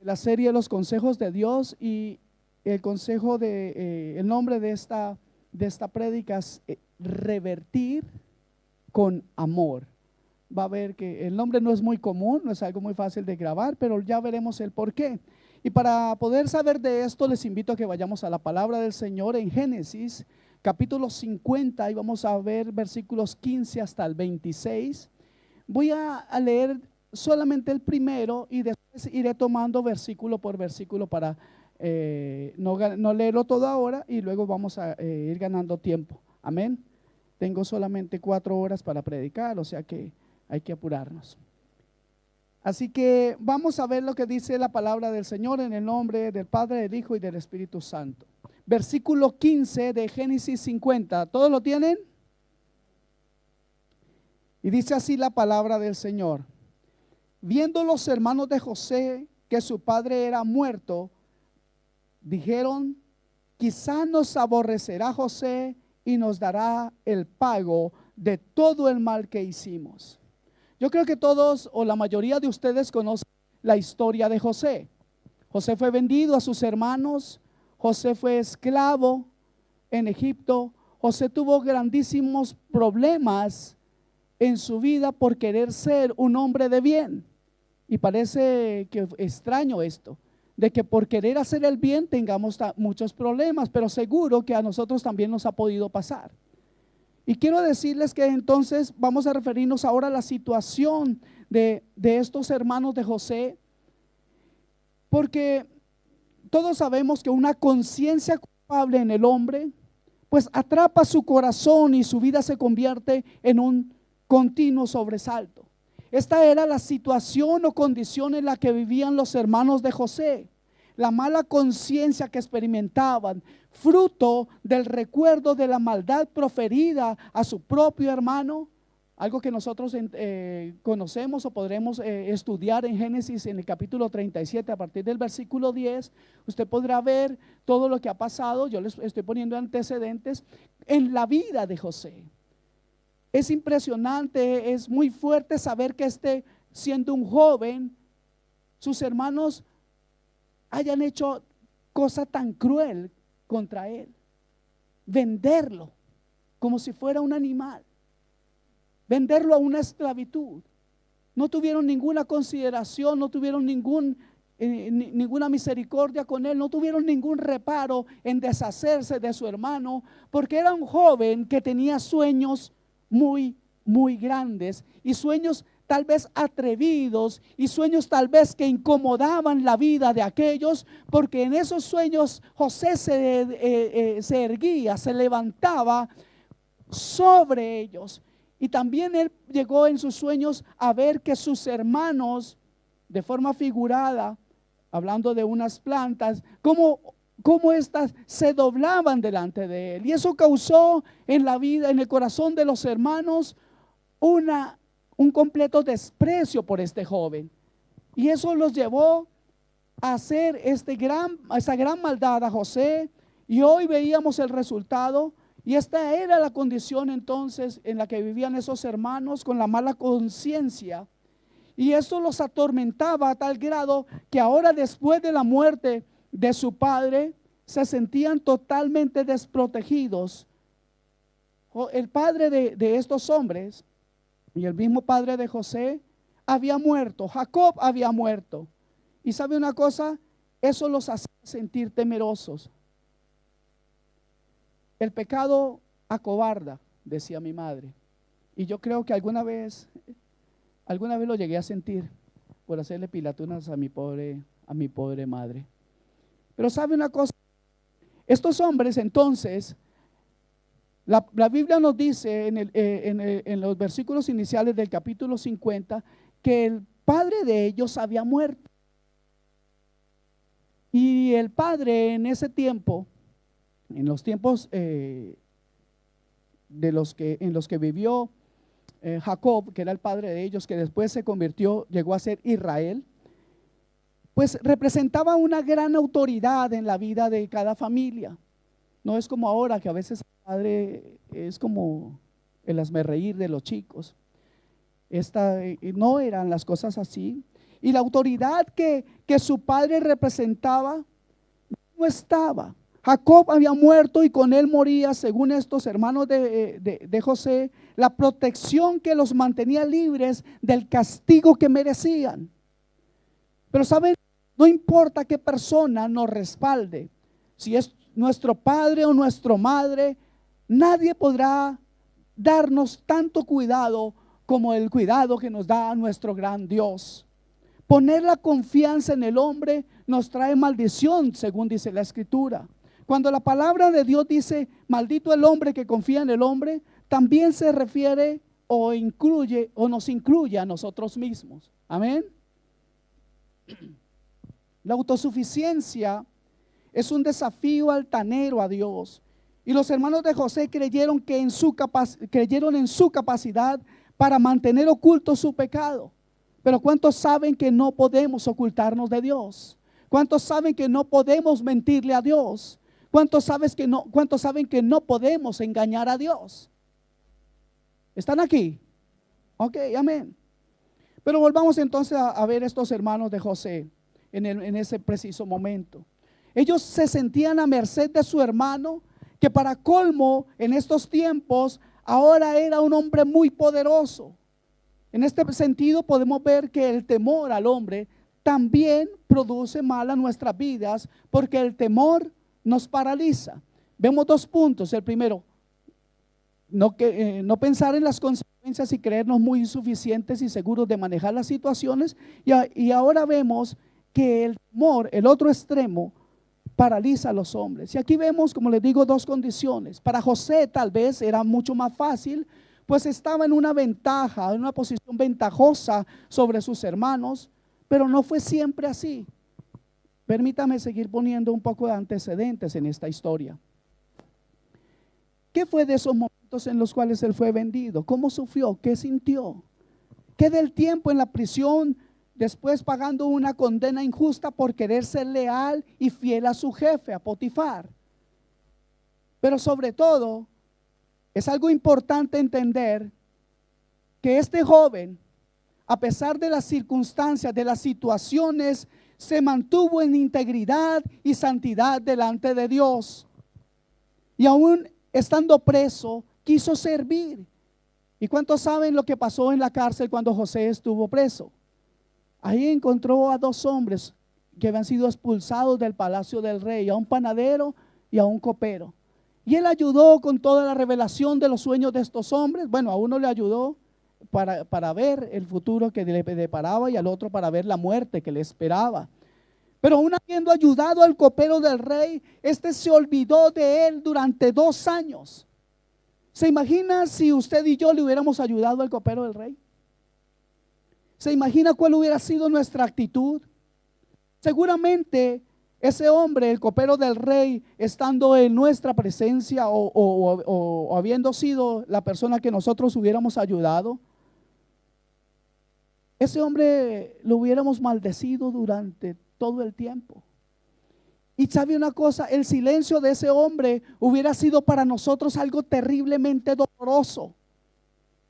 la serie Los consejos de Dios, y el consejo el nombre de esta prédica es revertir con amor. Va a ver que el nombre no es muy común, no es algo muy fácil de grabar, pero ya veremos el por qué. Y para poder saber de esto, les invito a que vayamos a la palabra del Señor en Génesis, capítulo 50, y vamos a ver versículos 15 hasta el 26. Voy a leer solamente el primero y después iré tomando versículo por versículo para no leerlo todo ahora, y luego vamos a ir ganando tiempo. Amén. Tengo solamente 4 horas para predicar, o sea que hay que apurarnos. Así que vamos a ver lo que dice la palabra del Señor en el nombre del Padre, del Hijo y del Espíritu Santo. Versículo 15 de Génesis 50. ¿Todos lo tienen? Y dice así la palabra del Señor. Viendo los hermanos de José que su padre era muerto, dijeron: quizá nos aborrecerá José y nos dará el pago de todo el mal que hicimos. Yo creo que todos o la mayoría de ustedes conocen la historia de José. José fue vendido a sus hermanos, José fue esclavo en Egipto, José tuvo grandísimos problemas en su vida por querer ser un hombre de bien. Y parece que extraño esto, de que por querer hacer el bien tengamos muchos problemas, pero seguro que a nosotros también nos ha podido pasar. Y quiero decirles que entonces vamos a referirnos ahora a la situación de estos hermanos de José, porque todos sabemos que una conciencia culpable en el hombre pues atrapa su corazón y su vida se convierte en un continuo sobresalto. Esta era la situación o condición en la que vivían los hermanos de José. La mala conciencia que experimentaban, fruto del recuerdo de la maldad proferida a su propio hermano, algo que nosotros conocemos o podremos estudiar en Génesis en el capítulo 37 a partir del versículo 10. Usted podrá ver todo lo que ha pasado. Yo les estoy poniendo antecedentes en la vida de José. Es impresionante, es muy fuerte saber que siendo un joven, sus hermanos hayan hecho cosa tan cruel contra él, venderlo como si fuera un animal, venderlo a una esclavitud. No tuvieron ninguna consideración, no tuvieron ninguna misericordia con él, no tuvieron ningún reparo en deshacerse de su hermano, porque era un joven que tenía sueños muy, muy grandes, y sueños tal vez atrevidos, y sueños tal vez que incomodaban la vida de aquellos, porque en esos sueños José se erguía, se levantaba sobre ellos. Y también él llegó en sus sueños a ver que sus hermanos, de forma figurada, hablando de unas plantas, cómo éstas se doblaban delante de él. Y eso causó en la vida, en el corazón de los hermanos, un completo desprecio por este joven. Y eso los llevó a hacer esa gran maldad a José. Y hoy veíamos el resultado. Y esta era la condición entonces en la que vivían esos hermanos, con la mala conciencia. Y eso los atormentaba a tal grado que ahora, después de la muerte de su padre, se sentían totalmente desprotegidos. El padre de estos hombres y el mismo padre de José había muerto, Jacob había muerto. Y ¿sabe una cosa? Eso los hacía sentir temerosos. El pecado acobarda, decía mi madre. Y yo creo que alguna vez lo llegué a sentir por hacerle pilatunas a mi pobre madre. Pero ¿sabe una cosa? Estos hombres entonces, la Biblia nos dice en los versículos iniciales del capítulo 50 que el padre de ellos había muerto. Y el padre en ese tiempo, en los tiempos en los que vivió Jacob, que era el padre de ellos, que después llegó a ser Israel, pues representaba una gran autoridad en la vida de cada familia. No es como ahora, que a veces el padre es como el hazmerreír de los chicos. No eran las cosas así. y la autoridad que su padre representaba no estaba. Jacob había muerto y con él moría, según estos hermanos de José, la protección que los mantenía libres del castigo que merecían. Pero saben, no importa qué persona nos respalde, si es nuestro padre o nuestra madre, nadie podrá darnos tanto cuidado como el cuidado que nos da nuestro gran Dios. Poner la confianza en el hombre nos trae maldición, según dice la Escritura. Cuando la palabra de Dios dice, maldito el hombre que confía en el hombre, también se refiere o incluye o nos incluye a nosotros mismos. Amén. La autosuficiencia es un desafío altanero a Dios. Y los hermanos de José creyeron en su capacidad para mantener oculto su pecado. Pero ¿cuántos saben que no podemos ocultarnos de Dios? ¿Cuántos saben que no podemos mentirle a Dios? ¿Cuántos saben que no podemos engañar a Dios? ¿Están aquí? Ok, amén. Pero volvamos entonces a ver estos hermanos de José en ese preciso momento. Ellos se sentían a merced de su hermano, que para colmo en estos tiempos ahora era un hombre muy poderoso. En este sentido podemos ver que el temor al hombre también produce mal a nuestras vidas, porque el temor nos paraliza. Vemos dos puntos. El primero, no pensar en las consecuencias y creernos muy insuficientes y seguros de manejar las situaciones. Y ahora vemos que el temor, el otro extremo, paraliza a los hombres. Y aquí vemos, como les digo, dos condiciones. Para José tal vez era mucho más fácil, pues estaba en una ventaja, en una posición ventajosa sobre sus hermanos, pero no fue siempre así. Permítame seguir poniendo un poco de antecedentes en esta historia. ¿Qué fue de esos momentos en los cuales él fue vendido? ¿Cómo sufrió? ¿Qué sintió? ¿Qué del tiempo en la prisión, después pagando una condena injusta por querer ser leal y fiel a su jefe, a Potifar? Pero sobre todo, es algo importante entender que este joven, a pesar de las circunstancias, de las situaciones, se mantuvo en integridad y santidad delante de Dios. Y aún estando preso, quiso servir. ¿Y cuántos saben lo que pasó en la cárcel cuando José estuvo preso? Ahí encontró a dos hombres que habían sido expulsados del palacio del rey, a un panadero y a un copero. Y él ayudó con toda la revelación de los sueños de estos hombres. Bueno, a uno le ayudó para ver el futuro que le deparaba y al otro para ver la muerte que le esperaba. Pero aún habiendo ayudado al copero del rey, este se olvidó de él durante 2 años. ¿Se imagina si usted y yo le hubiéramos ayudado al copero del rey? ¿Se imagina cuál hubiera sido nuestra actitud? Seguramente ese hombre, el copero del rey, estando en nuestra presencia o habiendo sido la persona que nosotros hubiéramos ayudado, ese hombre lo hubiéramos maldecido durante todo el tiempo. Y sabe una cosa, el silencio de ese hombre hubiera sido para nosotros algo terriblemente doloroso.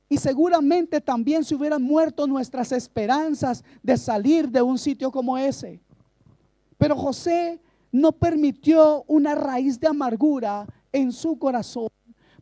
Y seguramente también se hubieran muerto nuestras esperanzas de salir de un sitio como ese. Pero José no permitió una raíz de amargura en su corazón,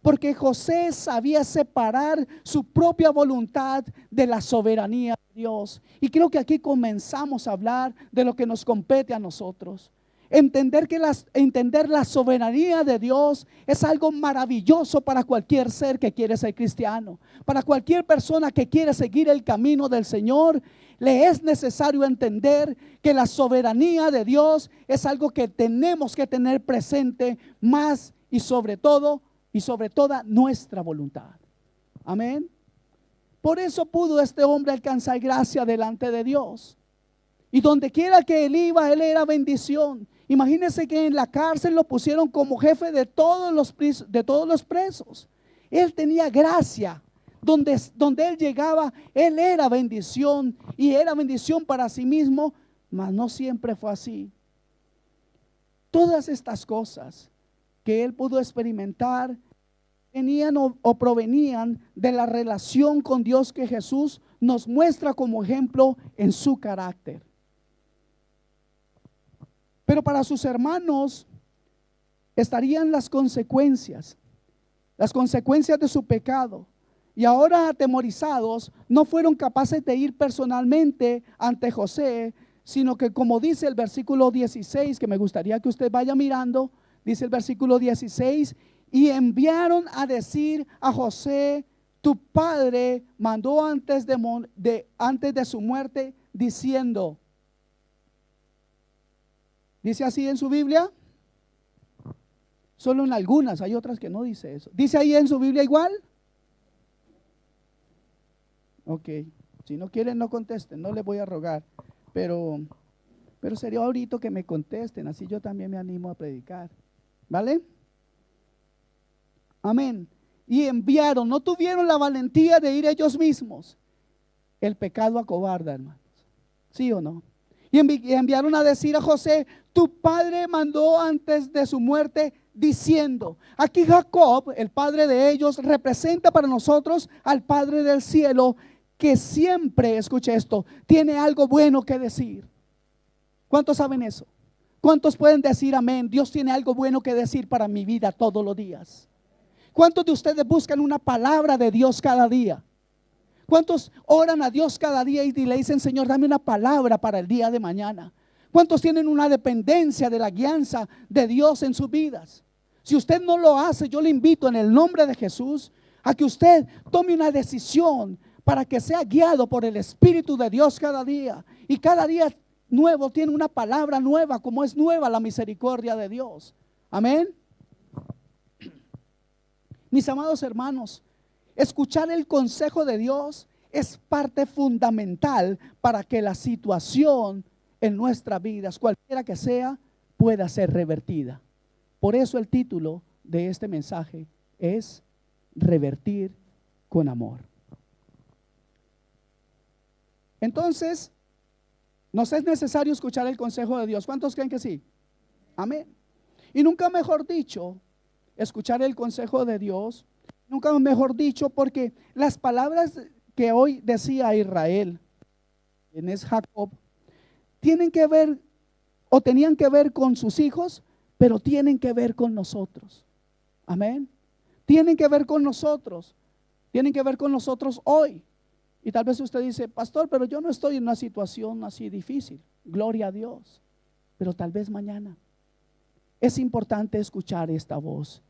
porque José sabía separar su propia voluntad de la soberanía de Dios. Y creo que aquí comenzamos a hablar de lo que nos compete a nosotros. Entender la soberanía de Dios es algo maravilloso para cualquier ser que quiere ser cristiano. Para cualquier persona que quiere seguir el camino del Señor, le es necesario entender que la soberanía de Dios es algo que tenemos que tener presente más y sobre todo y sobre toda nuestra voluntad. Amén. Por eso pudo este hombre alcanzar gracia delante de Dios. Y donde quiera que él iba, él era bendición. Imagínense que en la cárcel lo pusieron como jefe de todos los presos. Él tenía gracia. Donde él llegaba, él era bendición. Y era bendición para sí mismo, mas no siempre fue así. Todas estas cosas que él pudo experimentar venían o provenían de la relación con Dios que Jesús nos muestra como ejemplo en su carácter. Pero para sus hermanos estarían las consecuencias de su pecado. Y ahora, atemorizados, no fueron capaces de ir personalmente ante José, sino que, como dice el versículo 16, que me gustaría que usted vaya mirando, dice el versículo 16, y enviaron a decir a José: tu padre mandó antes de su muerte, diciendo. ¿Dice así en su Biblia? Solo en algunas, hay otras que no dice eso. ¿Dice ahí en su Biblia igual? Ok, si no quieren no contesten, no les voy a rogar, pero sería ahorita que me contesten, así yo también me animo a predicar, ¿vale? Amén. Y enviaron, no tuvieron la valentía de ir ellos mismos. El pecado acobarda, hermanos, ¿sí o no? Y enviaron a decir a José: tu padre mandó antes de su muerte, diciendo. Aquí Jacob, el padre de ellos, representa para nosotros al Padre del cielo, que siempre, escuche esto, tiene algo bueno que decir. ¿Cuántos saben eso? ¿Cuántos pueden decir amén? Dios tiene algo bueno que decir para mi vida todos los días. ¿Cuántos de ustedes buscan una palabra de Dios cada día? ¿Cuántos oran a Dios cada día y le dicen: Señor, dame una palabra para el día de mañana? ¿Cuántos tienen una dependencia de la guianza de Dios en sus vidas? Si usted no lo hace, yo le invito en el nombre de Jesús a que usted tome una decisión para que sea guiado por el Espíritu de Dios cada día. Y cada día nuevo tiene una palabra nueva, como es nueva la misericordia de Dios. Amén. Mis amados hermanos, escuchar el consejo de Dios es parte fundamental para que la situación en nuestras vidas, cualquiera que sea, pueda ser revertida. Por eso el título de este mensaje es Revertir con amor. Entonces, nos es necesario escuchar el consejo de Dios. ¿Cuántos creen que sí? Amén. Y nunca mejor dicho, escuchar el consejo de Dios, nunca mejor dicho, porque las palabras que hoy decía Israel, quien es Jacob, tienen que ver o tenían que ver con sus hijos, pero tienen que ver con nosotros. Amén. Tienen que ver con nosotros. Tienen que ver con nosotros hoy. Y tal vez usted dice: pastor, pero yo no estoy en una situación así difícil. Gloria a Dios. Pero tal vez mañana. Es importante escuchar esta voz.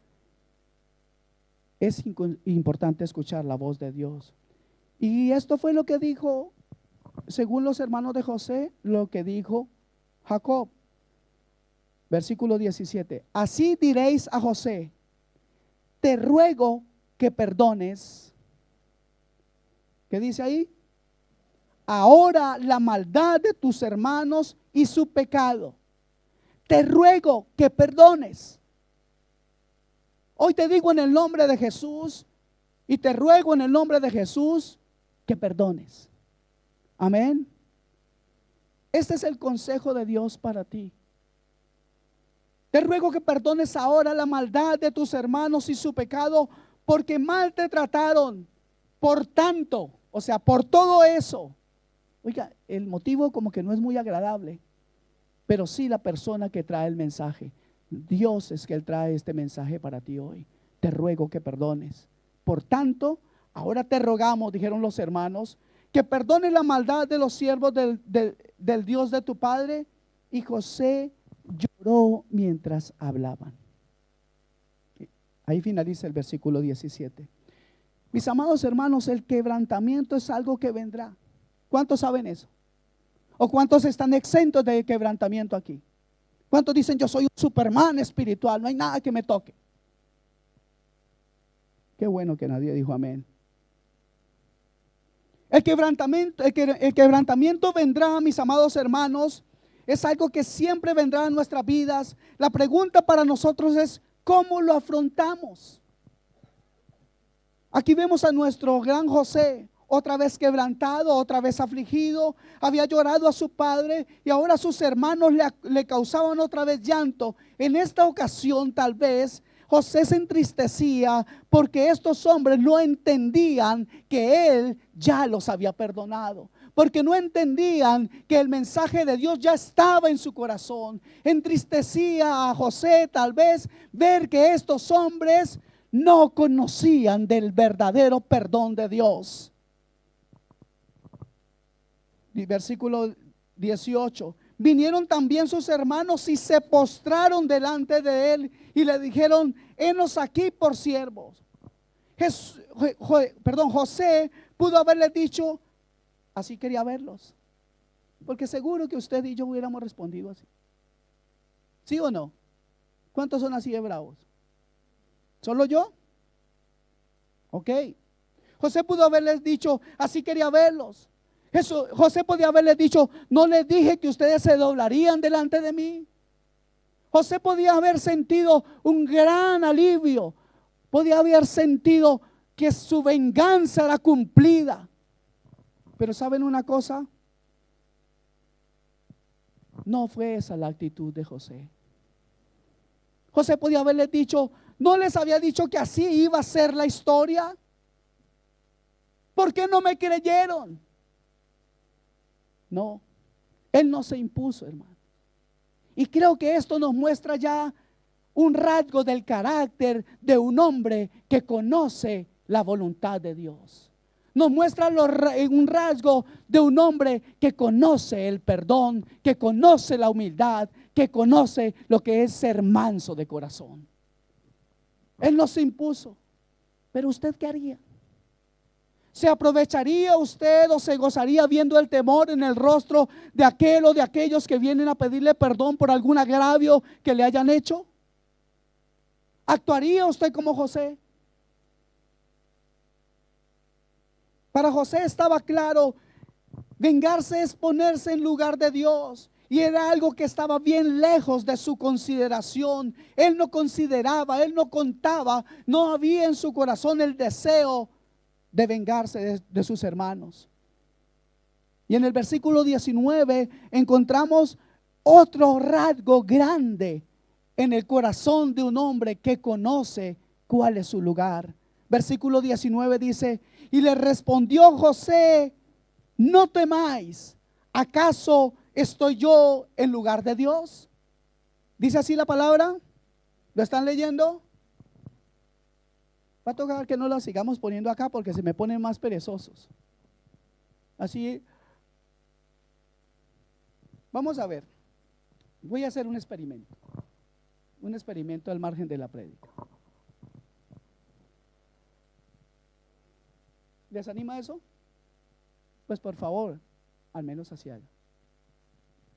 Es importante escuchar la voz de Dios. Y esto fue lo que dijo, según los hermanos de José, lo que dijo Jacob. Versículo 17. Así diréis a José: te ruego que perdones. ¿Qué dice ahí? Ahora la maldad de tus hermanos y su pecado. Te ruego que perdones. Hoy te digo en el nombre de Jesús, y te ruego en el nombre de Jesús que perdones. Amén. Este es el consejo de Dios para ti. Te ruego que perdones ahora la maldad de tus hermanos y su pecado, porque mal te trataron. Por tanto, o sea, por todo eso. Oiga, el motivo como que no es muy agradable, pero sí la persona que trae el mensaje. Dios es que Él trae este mensaje para ti hoy. Te ruego que perdones. Por tanto, ahora te rogamos, dijeron los hermanos, que perdones la maldad de los siervos del Dios de tu padre. Y José lloró mientras hablaban. Ahí finaliza el versículo 17. Mis amados hermanos, el quebrantamiento es algo que vendrá. ¿Cuántos saben eso? ¿O cuántos están exentos de quebrantamiento aquí? ¿Cuántos dicen: yo soy un Superman espiritual, no hay nada que me toque? Qué bueno que nadie dijo amén. El quebrantamiento vendrá, mis amados hermanos. Es algo que siempre vendrá en nuestras vidas. La pregunta para nosotros es: ¿cómo lo afrontamos? Aquí vemos a nuestro gran José, otra vez quebrantado, otra vez afligido. Había llorado a su padre y ahora sus hermanos le causaban otra vez llanto. En esta ocasión tal vez José se entristecía porque estos hombres no entendían que él ya los había perdonado, porque no entendían que el mensaje de Dios ya estaba en su corazón. Entristecía a José tal vez ver que estos hombres no conocían del verdadero perdón de Dios. Y versículo 18. Vinieron también sus hermanos y se postraron delante de él y le dijeron: henos aquí por siervos. José pudo haberle dicho: así quería verlos, porque seguro que usted y yo hubiéramos respondido así. ¿Sí o no? ¿Cuántos son así de bravos? ¿Solo yo? Ok. José pudo haberles dicho: así quería verlos. José podía haberles dicho: no les dije que ustedes se doblarían delante de mí. José podía haber sentido un gran alivio, podía haber sentido que su venganza era cumplida. Pero ¿saben una cosa? No fue esa la actitud de José. José podía haberles dicho: no les había dicho que así iba a ser la historia. ¿Por qué no me creyeron? No, él no se impuso, hermano. Y creo que esto nos muestra ya un rasgo del carácter de un hombre que conoce la voluntad de Dios. Nos muestra un rasgo de un hombre que conoce el perdón, que conoce la humildad, que conoce lo que es ser manso de corazón. Él no se impuso. Pero ¿usted qué haría? ¿Se aprovecharía usted o se gozaría viendo el temor en el rostro de aquel o de aquellos que vienen a pedirle perdón por algún agravio que le hayan hecho? ¿Actuaría usted como José? Para José estaba claro: vengarse es ponerse en lugar de Dios. Y era algo que estaba bien lejos de su consideración. Él no consideraba, él no contaba, no había en su corazón el deseo de vengarse de sus hermanos. Y en el versículo 19 encontramos otro rasgo grande en el corazón de un hombre que conoce cuál es su lugar. Versículo 19 dice: y le respondió José: no temáis, ¿acaso estoy yo en lugar de Dios? ¿Dice así la palabra? ¿Lo están leyendo? Va a tocar que no la sigamos poniendo acá porque se me ponen más perezosos. Así, vamos a ver. Voy a hacer un experimento al margen de la prédica. ¿Les anima eso? Pues por favor, al menos así haga.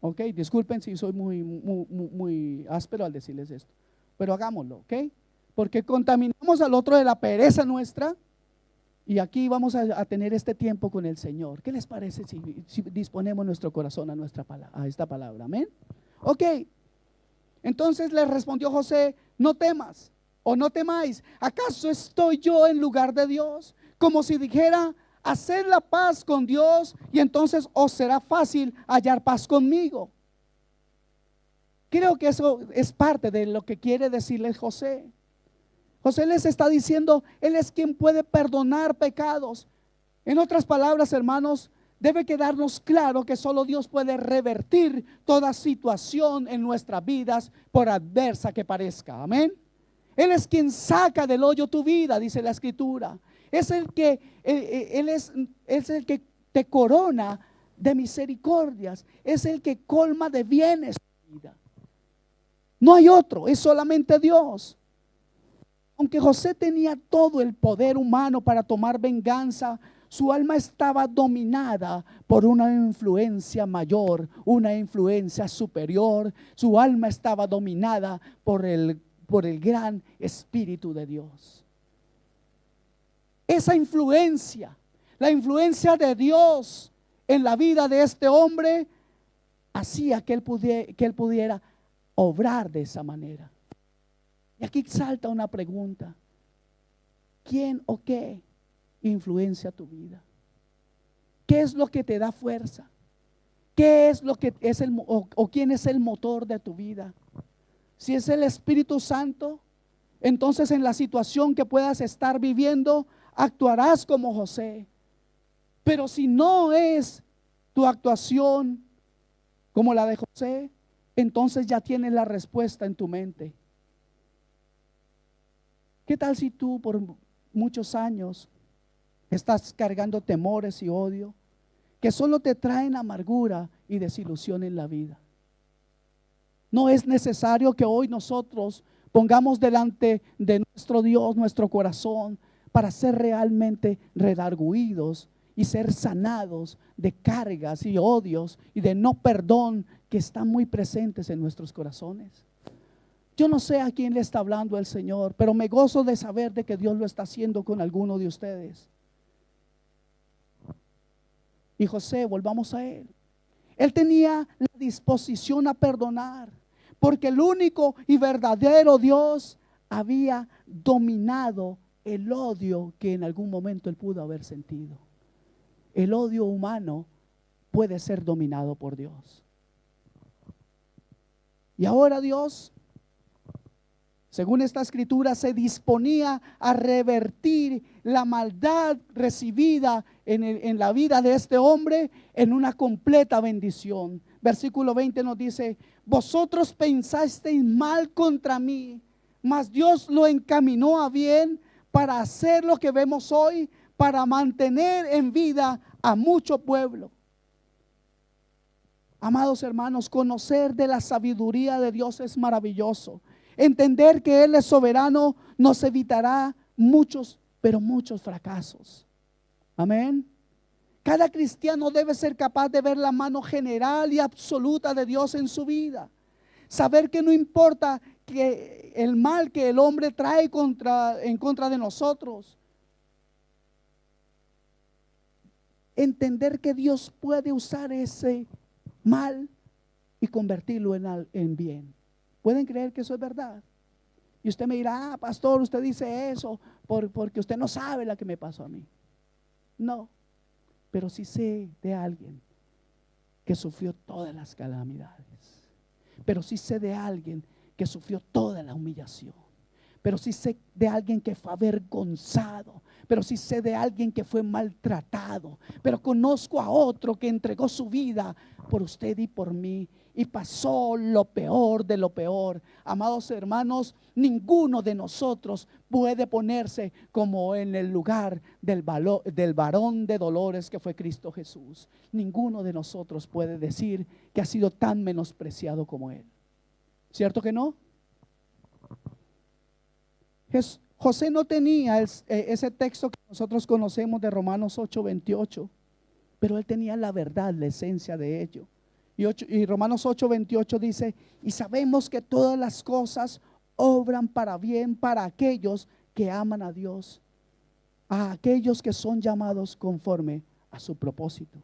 Ok, disculpen si soy muy áspero al decirles esto, pero hagámoslo, ok. Porque contaminamos al otro de la pereza nuestra. Y aquí vamos a tener este tiempo con el Señor. ¿Qué les parece si disponemos nuestro corazón a esta palabra? Amén. Ok. Entonces le respondió José: no temas o no temáis, ¿acaso estoy yo en lugar de Dios? Como si dijera: haced la paz con Dios y entonces os será fácil hallar paz conmigo. Creo que eso es parte de lo que quiere decirles José. José les está diciendo: Él es quien puede perdonar pecados. En otras palabras, hermanos, debe quedarnos claro que solo Dios puede revertir toda situación en nuestras vidas, por adversa que parezca. Amén. Él es quien saca del hoyo tu vida, dice la Escritura. Es el que Él es el que te corona de misericordias. Es el que colma de bienes tu vida. No hay otro, es solamente Dios. Aunque José tenía todo el poder humano para tomar venganza, su alma estaba dominada por una influencia mayor, una influencia superior. Su alma estaba dominada por el gran Espíritu de Dios. Esa influencia, la influencia de Dios en la vida de este hombre, hacía que él pudiera obrar de esa manera. Y aquí salta una pregunta: ¿quién o qué influencia tu vida? ¿Qué es lo que te da fuerza? ¿Qué es lo que es quién es el motor de tu vida? Si es el Espíritu Santo, Entonces en la situación que puedas estar viviendo, actuarás como José. Pero si no es tu actuación como la de José, entonces ya tienes la respuesta en tu mente. ¿Qué tal si tú por muchos años estás cargando temores y odio que solo te traen amargura y desilusión en la vida? No es necesario que hoy nosotros pongamos delante de nuestro Dios nuestro corazón para ser realmente redarguidos y ser sanados de cargas y odios y de no perdón que están muy presentes en nuestros corazones. Yo no sé a quién le está hablando el Señor, pero me gozo de saber de que Dios lo está haciendo con alguno de ustedes. Y José, volvamos a él. Él tenía la disposición a perdonar, porque el único y verdadero Dios había dominado el odio que en algún momento él pudo haber sentido. El odio humano puede ser dominado por Dios. Y ahora Dios, según esta escritura, se disponía a revertir la maldad recibida en la vida de este hombre en una completa bendición. Versículo 20 nos dice: vosotros pensasteis mal contra mí, mas Dios lo encaminó a bien para hacer lo que vemos hoy, para mantener en vida a mucho pueblo. Amados hermanos, conocer de la sabiduría de Dios es maravilloso. Entender que Él es soberano nos evitará muchos, pero muchos fracasos. Amén. Cada cristiano debe ser capaz de ver la mano general y absoluta de Dios en su vida. Saber que no importa que el mal que el hombre trae en contra de nosotros. Entender que Dios puede usar ese mal y convertirlo en bien. ¿Pueden creer que eso es verdad? Y usted me dirá: pastor, usted dice eso porque usted no sabe la que me pasó a mí. No, pero sí sé de alguien que sufrió todas las calamidades. Pero sí sé de alguien que sufrió toda la humillación. Pero sí sé de alguien que fue avergonzado. Pero sí sé de alguien que fue maltratado. Pero conozco a otro que entregó su vida por usted y por mí, y pasó lo peor de lo peor. Amados hermanos, ninguno de nosotros puede ponerse como en el lugar del varón de dolores que fue Cristo Jesús. Ninguno de nosotros puede decir que ha sido tan menospreciado como Él. ¿Cierto que no? José no tenía ese texto que nosotros conocemos de Romanos 8:28, pero él tenía la verdad, la esencia de ello. Y Romanos 8:28 dice: y sabemos que todas las cosas obran para bien para aquellos que aman a Dios, a aquellos que son llamados conforme a su propósito.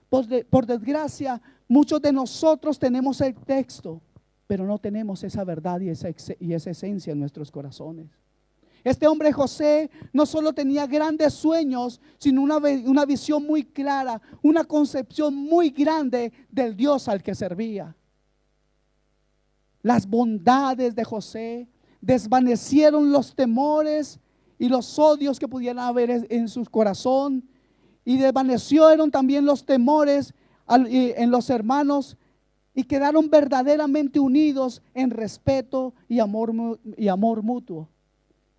Por desgracia, muchos de nosotros tenemos el texto, pero no tenemos esa verdad y esa esencia en nuestros corazones. Este hombre José no solo tenía grandes sueños, sino una visión muy clara, una concepción muy grande del Dios al que servía. Las bondades de José desvanecieron los temores y los odios que pudieran haber en su corazón, y desvanecieron también los temores en los hermanos, y quedaron verdaderamente unidos en respeto y amor mutuo.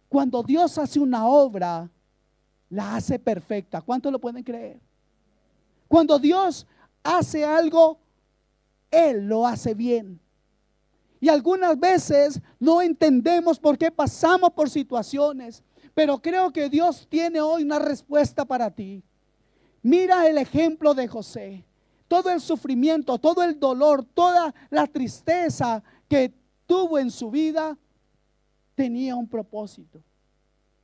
Cuando Dios hace una obra, la hace perfecta. ¿Cuántos lo pueden creer? Cuando Dios hace algo, Él lo hace bien. Y algunas veces no entendemos por qué pasamos por situaciones, pero creo que Dios tiene hoy una respuesta para ti. Mira el ejemplo de José. Todo el sufrimiento, todo el dolor, toda la tristeza que tuvo en su vida tenía un propósito.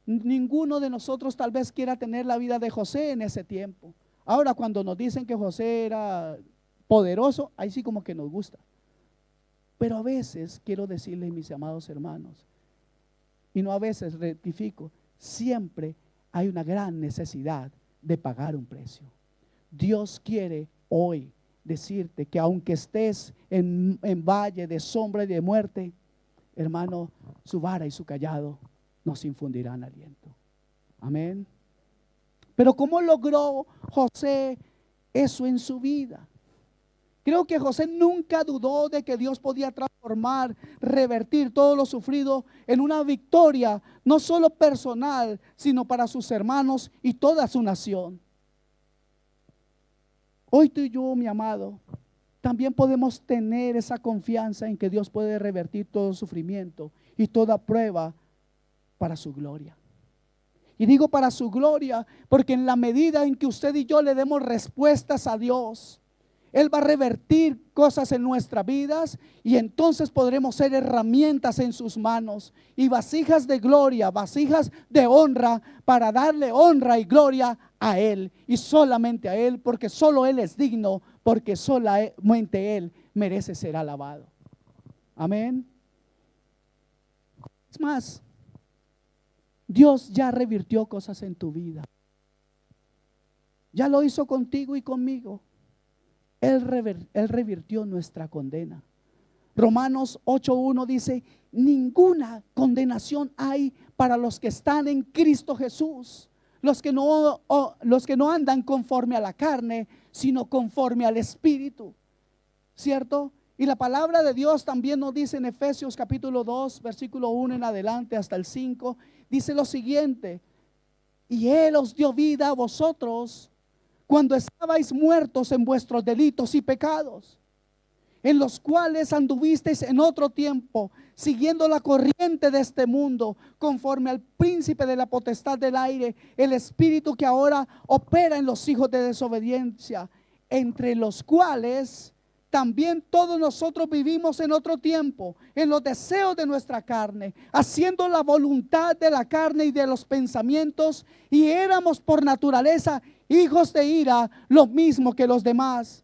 Ninguno de nosotros tal vez quiera tener la vida de José en ese tiempo. Ahora, cuando nos dicen que José era poderoso, ahí sí como que nos gusta. Pero a veces quiero decirles, mis amados hermanos, y no a veces, rectifico, siempre hay una gran necesidad de pagar un precio. Dios quiere hoy decirte que aunque estés en valle de sombra y de muerte, hermano, su vara y su callado nos infundirán aliento. Amén. Pero ¿cómo logró José eso en su vida? Creo que José nunca dudó de que Dios podía transformar, revertir todo lo sufrido en una victoria, no solo personal, sino para sus hermanos y toda su nación. Hoy tú y yo, mi amado, también podemos tener esa confianza en que Dios puede revertir todo sufrimiento y toda prueba para su gloria. Y digo para su gloria porque en la medida en que usted y yo le demos respuestas a Dios, Él va a revertir cosas en nuestras vidas y entonces podremos ser herramientas en sus manos y vasijas de gloria, vasijas de honra para darle honra y gloria a Él y solamente a Él, porque solo Él es digno, porque solamente Él merece ser alabado. Amén. Es más, Dios ya revirtió cosas en tu vida. Ya lo hizo contigo y conmigo. Él revirtió nuestra condena. Romanos 8:1 dice: ninguna condenación hay para los que están en Cristo Jesús, los que no andan conforme a la carne, sino conforme al Espíritu. ¿Cierto? Y la palabra de Dios también nos dice en Efesios capítulo 2, versículo 1 en adelante hasta el 5, dice lo siguiente: y Él os dio vida a vosotros cuando estabais muertos en vuestros delitos y pecados, en los cuales anduvisteis en otro tiempo, siguiendo la corriente de este mundo, conforme al príncipe de la potestad del aire, el espíritu que ahora opera en los hijos de desobediencia, entre los cuales también todos nosotros vivimos en otro tiempo, en los deseos de nuestra carne, haciendo la voluntad de la carne y de los pensamientos, y éramos por naturaleza hijos de ira, lo mismo que los demás.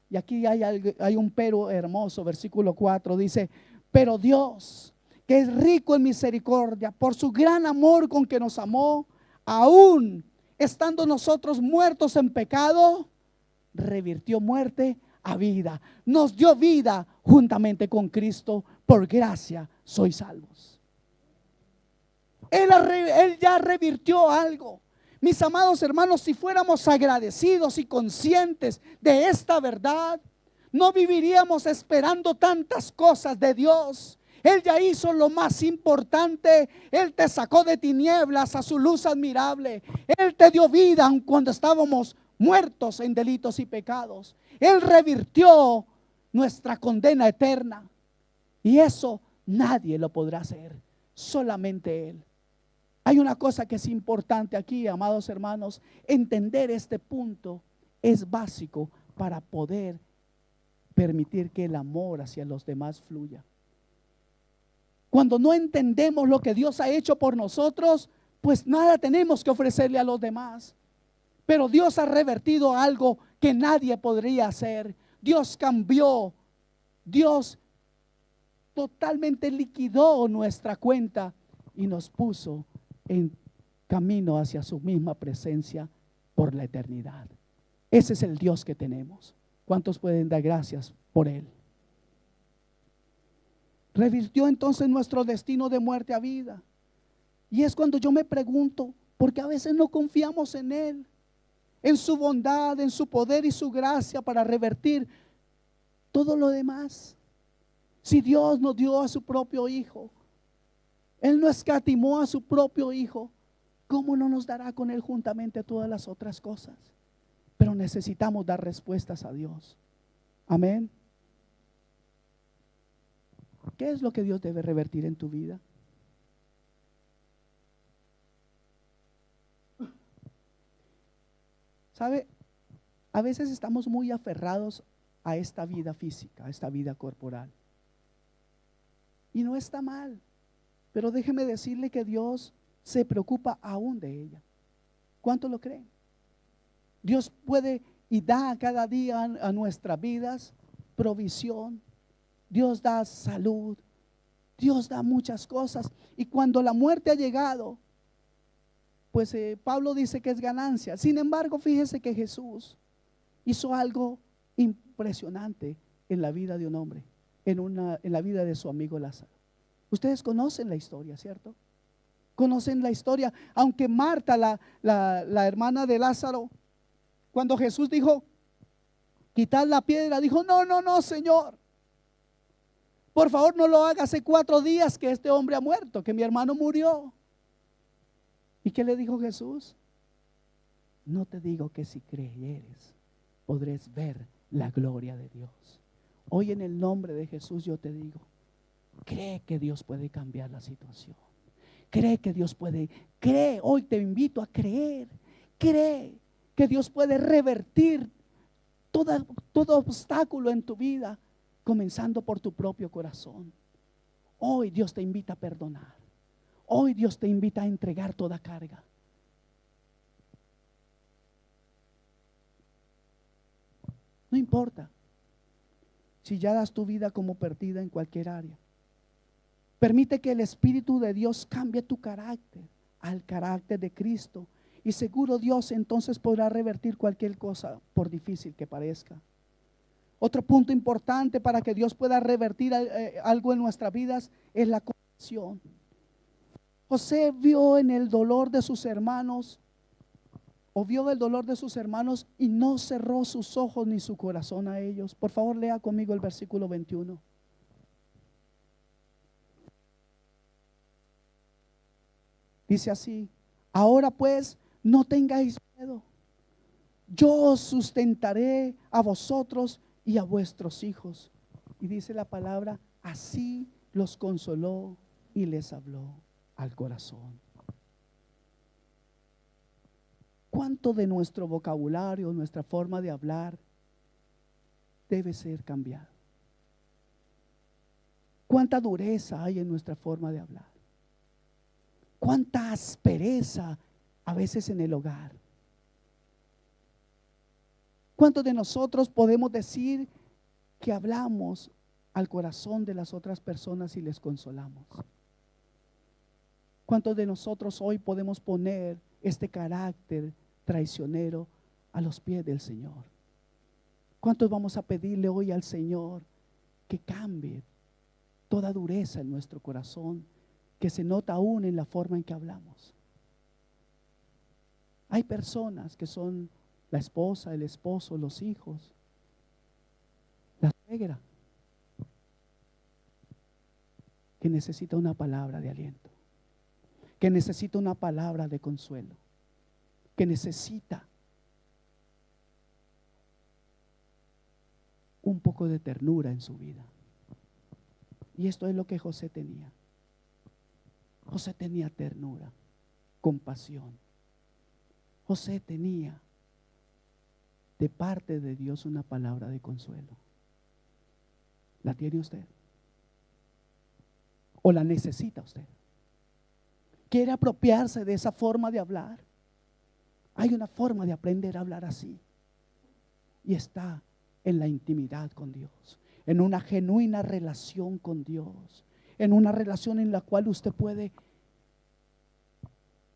Y aquí hay un pero hermoso, versículo 4, dice: pero Dios, que es rico en misericordia, por su gran amor con que nos amó, aún estando nosotros muertos en pecado, revirtió muerte a vida, nos dio vida juntamente con Cristo, por gracia sois salvos. Él ya revirtió algo. Mis amados hermanos, si fuéramos agradecidos y conscientes de esta verdad, no viviríamos esperando tantas cosas de Dios. Él ya hizo lo más importante. Él te sacó de tinieblas a su luz admirable. Él te dio vida aun cuando estábamos muertos en delitos y pecados. Él revirtió nuestra condena eterna. Y eso nadie lo podrá hacer, solamente Él. Hay una cosa que es importante aquí, amados hermanos: entender este punto es básico para poder permitir que el amor hacia los demás fluya. Cuando no entendemos lo que Dios ha hecho por nosotros, pues nada tenemos que ofrecerle a los demás. Pero Dios ha revertido algo que nadie podría hacer. Dios cambió. Dios totalmente liquidó nuestra cuenta y nos puso en camino hacia su misma presencia por la eternidad. Ese es el Dios que tenemos. ¿Cuántos pueden dar gracias por Él? Revirtió entonces nuestro destino de muerte a vida. Y es cuando yo me pregunto, ¿por qué a veces no confiamos en Él? En su bondad, en su poder y su gracia para revertir todo lo demás. Si Dios nos dio a su propio Hijo, Él no escatimó a su propio Hijo, ¿cómo no nos dará con Él juntamente todas las otras cosas? Pero necesitamos dar respuestas a Dios. Amén. ¿Qué es lo que Dios debe revertir en tu vida? ¿Sabe? A veces estamos muy aferrados a esta vida física, a esta vida corporal. Y no está mal, pero déjeme decirle que Dios se preocupa aún de ella. ¿Cuánto lo creen? Dios puede y da cada día a nuestras vidas provisión. Dios da salud. Dios da muchas cosas. Y cuando la muerte ha llegado, pues Pablo dice que es ganancia. Sin embargo, fíjese que Jesús hizo algo impresionante en la vida de un hombre, en la vida de su amigo Lázaro. Ustedes conocen la historia, ¿cierto? Conocen la historia. Aunque Marta, la hermana de Lázaro, cuando Jesús dijo, quitad la piedra, dijo, no, no, no, Señor. Por favor, no lo haga. Hace 4 días que este hombre ha muerto, que mi hermano murió. ¿Y qué le dijo Jesús? No te digo que si creyeres, podrás ver la gloria de Dios. Hoy en el nombre de Jesús yo te digo, cree que Dios puede cambiar la situación. Cree que Dios puede, cree, hoy te invito a creer. Cree que Dios puede revertir todo obstáculo en tu vida, comenzando por tu propio corazón. Hoy Dios te invita a perdonar. Hoy Dios te invita a entregar toda carga. No importa si ya das tu vida como perdida en cualquier área. Permite que el Espíritu de Dios cambie tu carácter al carácter de Cristo. Y seguro Dios entonces podrá revertir cualquier cosa, por difícil que parezca. Otro punto importante para que Dios pueda revertir algo en nuestras vidas es la compasión. José vio en el dolor de sus hermanos, o vio el dolor de sus hermanos y no cerró sus ojos ni su corazón a ellos. Por favor, lea conmigo el versículo 21. Dice así: ahora pues no tengáis miedo, yo os sustentaré a vosotros y a vuestros hijos. Y dice la palabra, así los consoló y les habló al corazón. ¿Cuánto de nuestro vocabulario, nuestra forma de hablar debe ser cambiado? ¿Cuánta dureza hay en nuestra forma de hablar? ¿Cuánta aspereza a veces en el hogar? ¿Cuántos de nosotros podemos decir que hablamos al corazón de las otras personas y les consolamos? ¿Cuántos de nosotros hoy podemos poner este carácter traicionero a los pies del Señor? ¿Cuántos vamos a pedirle hoy al Señor que cambie toda dureza en nuestro corazón, que se nota aún en la forma en que hablamos? Hay personas que son la esposa, el esposo, los hijos, la suegra, que necesita una palabra de aliento, que necesita una palabra de consuelo, que necesita un poco de ternura en su vida. Y esto es lo que José tenía. José tenía ternura, compasión. José tenía de parte de Dios una palabra de consuelo. ¿La tiene usted? ¿O la necesita usted? ¿Quiere apropiarse de esa forma de hablar? Hay una forma de aprender a hablar así, y está en la intimidad con Dios, en una genuina relación con Dios, en una relación en la cual usted puede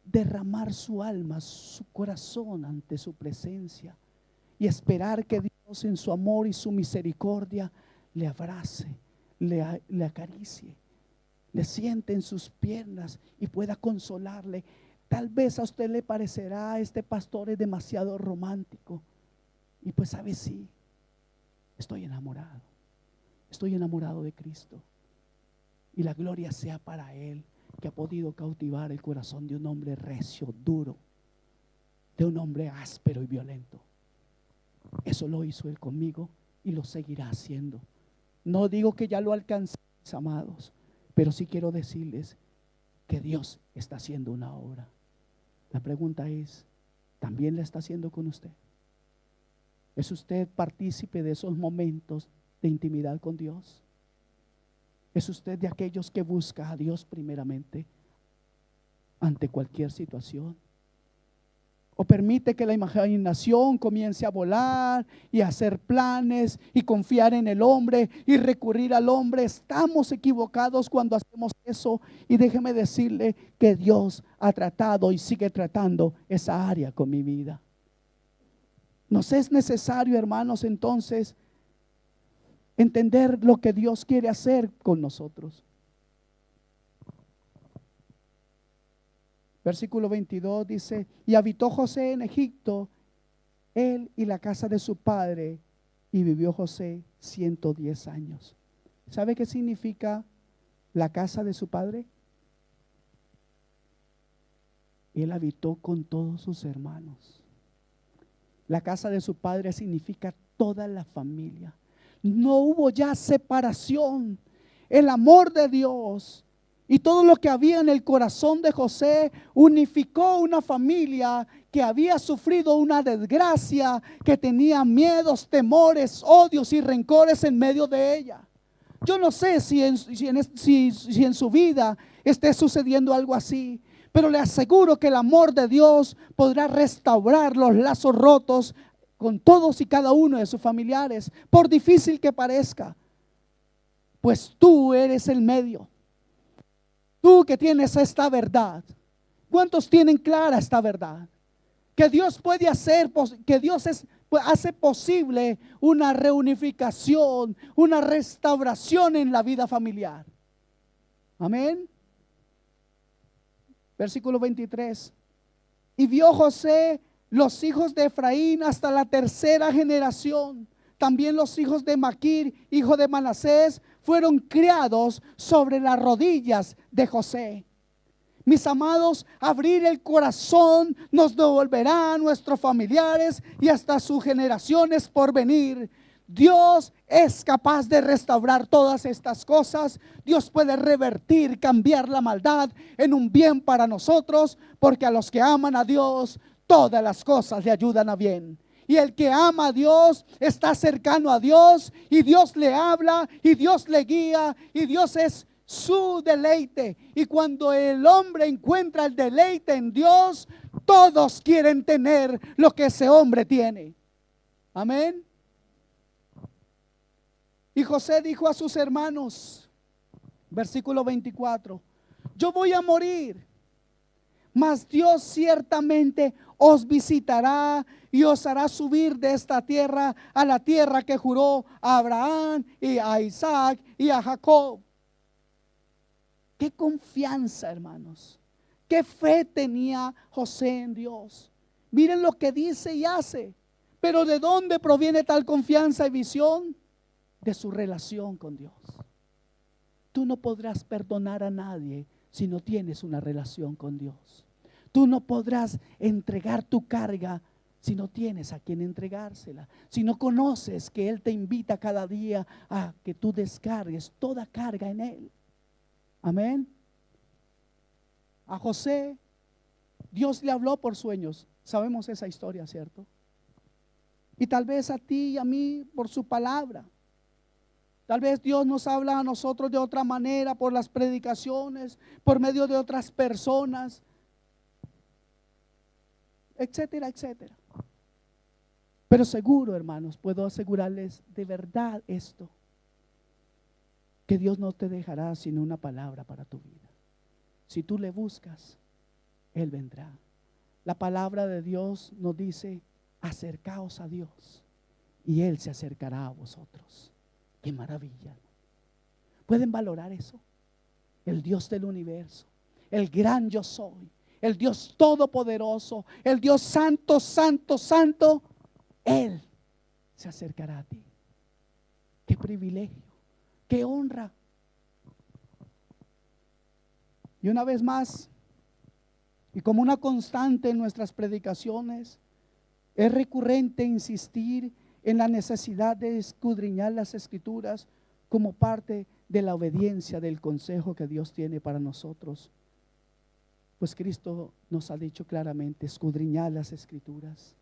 derramar su alma, su corazón ante su presencia y esperar que Dios en su amor y su misericordia le abrace, le acaricie, le siente en sus piernas y pueda consolarle. Tal vez a usted le parecerá, este pastor es demasiado romántico, y pues sabe, sí, estoy enamorado de Cristo, y la gloria sea para Él, que ha podido cautivar el corazón de un hombre recio, duro, de un hombre áspero y violento. Eso lo hizo Él conmigo y lo seguirá haciendo. No digo que ya lo alcancé, mis amados, pero sí quiero decirles que Dios está haciendo una obra. La pregunta es, ¿también la está haciendo con usted? ¿Es usted partícipe de esos momentos de intimidad con Dios? ¿Es usted de aquellos que busca a Dios primeramente ante cualquier situación? ¿O permite que la imaginación comience a volar y a hacer planes y confiar en el hombre y recurrir al hombre? Estamos equivocados cuando hacemos eso, y déjeme decirle que Dios ha tratado y sigue tratando esa área con mi vida. Nos es necesario, hermanos, entonces entender lo que Dios quiere hacer con nosotros. Versículo 22 dice, y habitó José en Egipto, él y la casa de su padre, y vivió José 110 años. ¿Sabe qué significa la casa de su padre? Él habitó con todos sus hermanos. La casa de su padre significa toda la familia. No hubo ya separación. El amor de Dios y todo lo que había en el corazón de José unificó una familia que había sufrido una desgracia, que tenía miedos, temores, odios y rencores en medio de ella. Yo no sé si en su vida esté sucediendo algo así, pero le aseguro que el amor de Dios podrá restaurar los lazos rotos con todos y cada uno de sus familiares, por difícil que parezca, pues tú eres el medio. Tú que tienes esta verdad. ¿Cuántos tienen clara esta verdad? Que Dios puede hacer, que Dios hace posible una reunificación, una restauración en la vida familiar. Amén. Versículo 23. Y vio José los hijos de Efraín hasta la tercera generación. También los hijos de Maquir, hijo de Manasés, fueron criados sobre las rodillas de José. Mis amados, abrir el corazón nos devolverá a nuestros familiares y hasta sus generaciones por venir. Dios es capaz de restaurar todas estas cosas. Dios puede revertir, cambiar la maldad en un bien para nosotros, porque a los que aman a Dios, todas las cosas le ayudan a bien. Y el que ama a Dios está cercano a Dios, y Dios le habla, y Dios le guía, y Dios es su deleite. Y cuando el hombre encuentra el deleite en Dios, todos quieren tener lo que ese hombre tiene. Amén. Y José dijo a sus hermanos, versículo 24, yo voy a morir, mas Dios ciertamente os visitará y os hará subir de esta tierra a la tierra que juró a Abraham y a Isaac y a Jacob. Qué confianza, hermanos. Qué fe tenía José en Dios. Miren lo que dice y hace. Pero ¿de dónde proviene tal confianza y visión? De su relación con Dios. Tú no podrás perdonar a nadie si no tienes una relación con Dios. Tú no podrás entregar tu carga si no tienes a quien entregársela. Si no conoces que Él te invita cada día a que tú descargues toda carga en Él. Amén. A José, Dios le habló por sueños. Sabemos esa historia, ¿cierto? Y tal vez a ti y a mí por su palabra. Tal vez Dios nos habla a nosotros de otra manera por las predicaciones, por medio de otras personas, etcétera, etcétera. Pero seguro, hermanos, puedo asegurarles de verdad esto, que Dios no te dejará sin una palabra para tu vida. Si tú le buscas, Él vendrá. La palabra de Dios nos dice, acercaos a Dios y Él se acercará a vosotros. Qué maravilla. ¿Pueden valorar eso? El Dios del universo, el gran yo soy, el Dios todopoderoso, el Dios santo, santo, santo, Él se acercará a ti. Qué privilegio, qué honra. Y una vez más, y como una constante en nuestras predicaciones, es recurrente insistir en la necesidad de escudriñar las Escrituras como parte de la obediencia del consejo que Dios tiene para nosotros. Pues Cristo nos ha dicho claramente, escudriñar las Escrituras.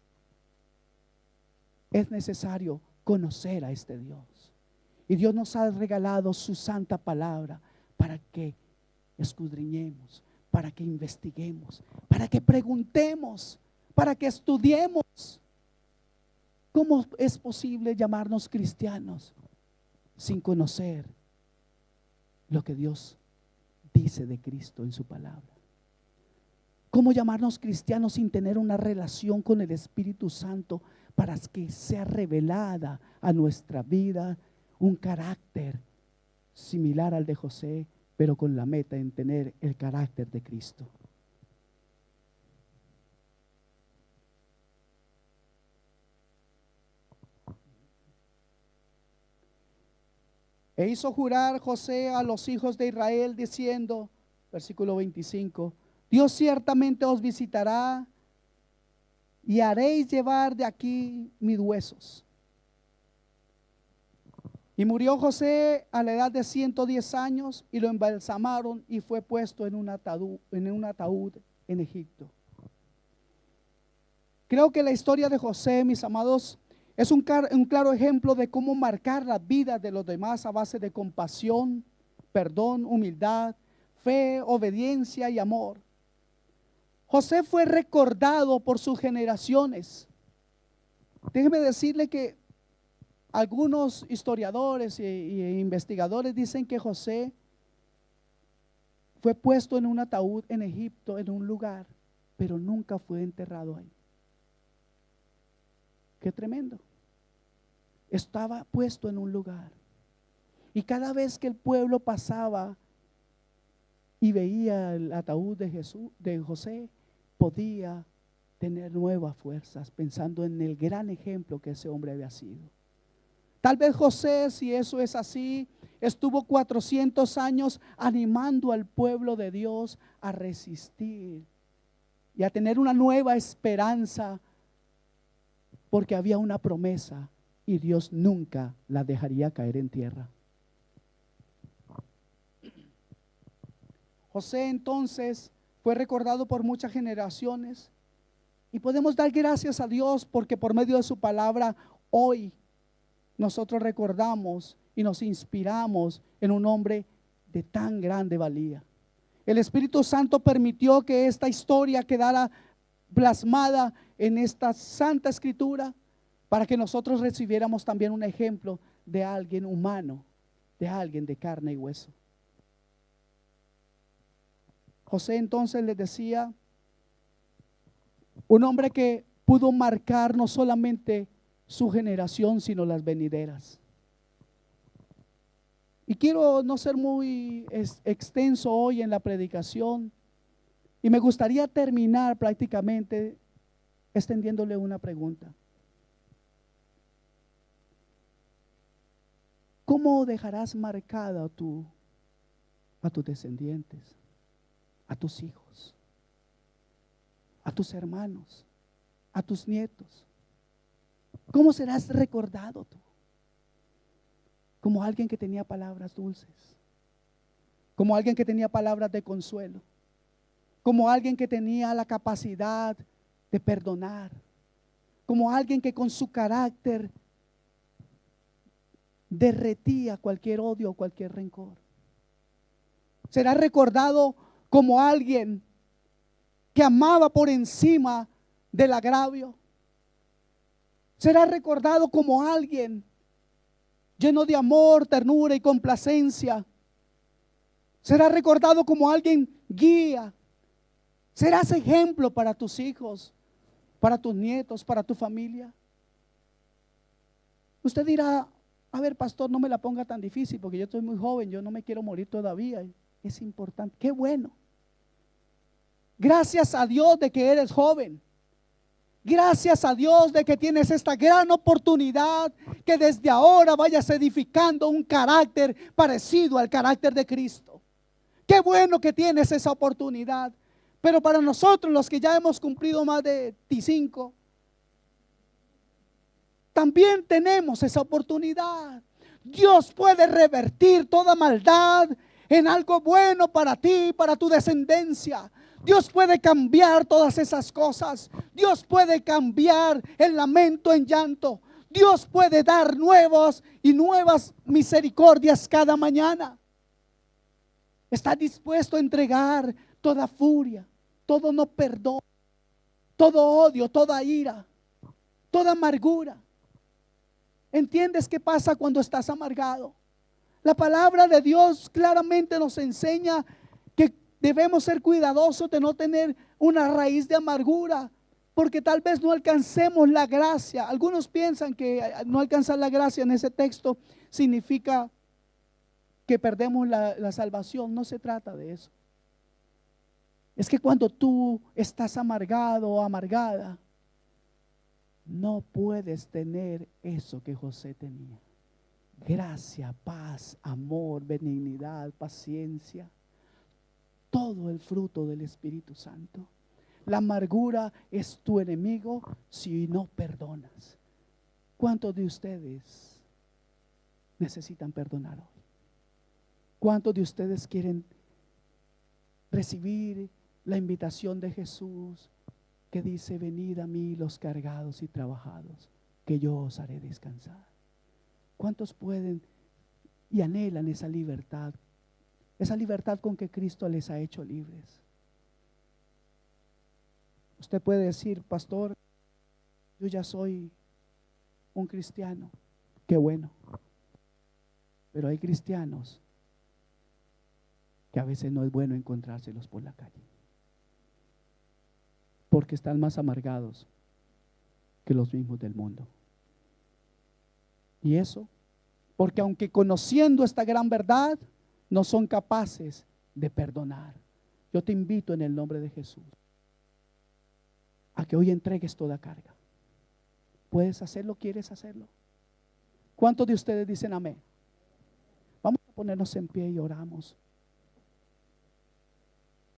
Es necesario conocer a este Dios. Y Dios nos ha regalado su santa palabra para que escudriñemos, para que investiguemos, para que preguntemos, para que estudiemos. ¿Cómo es posible llamarnos cristianos sin conocer lo que Dios dice de Cristo en su palabra? ¿Cómo llamarnos cristianos sin tener una relación con el Espíritu Santo para que sea revelada a nuestra vida un carácter similar al de José, pero con la meta en tener el carácter de Cristo? E hizo jurar José a los hijos de Israel diciendo, versículo 25, Dios ciertamente os visitará y haréis llevar de aquí mis huesos. Y murió José a la edad de 110 años y lo embalsamaron y fue puesto en un ataúd en Egipto. Creo que la historia de José, mis amados, es un claro ejemplo de cómo marcar la vida de los demás a base de compasión, perdón, humildad, fe, obediencia y amor. José fue recordado por sus generaciones. Déjeme decirle que algunos historiadores e investigadores dicen que José fue puesto en un ataúd en Egipto, en un lugar, pero nunca fue enterrado ahí. Qué tremendo. Estaba puesto en un lugar. Y cada vez que el pueblo pasaba y veía el ataúd de José, podía tener nuevas fuerzas, pensando en el gran ejemplo que ese hombre había sido. Tal vez José, si eso es así, estuvo 400 años animando al pueblo de Dios a resistir y a tener una nueva esperanza, porque había una promesa y Dios nunca la dejaría caer en tierra. José entonces fue recordado por muchas generaciones y podemos dar gracias a Dios porque por medio de su palabra hoy nosotros recordamos y nos inspiramos en un hombre de tan grande valía. El Espíritu Santo permitió que esta historia quedara plasmada en esta santa escritura para que nosotros recibiéramos también un ejemplo de alguien humano, de alguien de carne y hueso. José entonces les decía, un hombre que pudo marcar no solamente su generación, sino las venideras. Y quiero no ser muy extenso hoy en la predicación, y me gustaría terminar prácticamente extendiéndole una pregunta. ¿Cómo dejarás marcada a tus descendientes, a tus hijos, a tus hermanos, a tus nietos? ¿Cómo serás recordado tú? Como alguien que tenía palabras dulces, como alguien que tenía palabras de consuelo, como alguien que tenía la capacidad de perdonar, como alguien que con su carácter derretía cualquier odio o cualquier rencor. Será recordado como alguien que amaba por encima del agravio. Será recordado como alguien lleno de amor, ternura y complacencia. Será recordado como alguien guía. Serás ejemplo para tus hijos, para tus nietos, para tu familia. Usted dirá, a ver, pastor, no me la ponga tan difícil porque yo estoy muy joven, yo no me quiero morir todavía. Es importante, qué bueno. Gracias a Dios de que eres joven. Gracias a Dios de que tienes esta gran oportunidad, que desde ahora vayas edificando un carácter parecido al carácter de Cristo. Qué bueno que tienes esa oportunidad. Pero para nosotros, los que ya hemos cumplido más de 25, también tenemos esa oportunidad. Dios puede revertir toda maldad en algo bueno para ti, para tu descendencia. Dios puede cambiar todas esas cosas. Dios puede cambiar el lamento en llanto. Dios puede dar nuevas misericordias cada mañana. ¿Estás dispuesto a entregar toda furia, todo no perdón, todo odio, toda ira, toda amargura? ¿Entiendes qué pasa cuando estás amargado? La palabra de Dios claramente nos enseña que debemos ser cuidadosos de no tener una raíz de amargura, porque tal vez no alcancemos la gracia. Algunos piensan que no alcanzar la gracia en ese texto significa que perdemos la salvación. No se trata de eso. Es que cuando tú estás amargado o amargada, no puedes tener eso que José tenía. gracia, paz, amor, benignidad, paciencia, todo el fruto del Espíritu Santo. La amargura es tu enemigo si no perdonas. ¿Cuántos de ustedes necesitan perdonar hoy? ¿Cuántos de ustedes quieren recibir la invitación de Jesús que dice: venid a mí los cargados y trabajados, que yo os haré descansar? ¿Cuántos pueden y anhelan esa libertad con que Cristo les ha hecho libres? Usted puede decir: pastor, yo ya soy un cristiano. Qué bueno. Pero hay cristianos que a veces no es bueno encontrárselos por la calle, porque están más amargados que los mismos del mundo. Y eso, porque aunque conociendo esta gran verdad, no son capaces de perdonar. Yo te invito en el nombre de Jesús a que hoy entregues toda carga. ¿Puedes hacerlo? ¿Quieres hacerlo? ¿Cuántos de ustedes dicen amén? Vamos a ponernos en pie y oramos.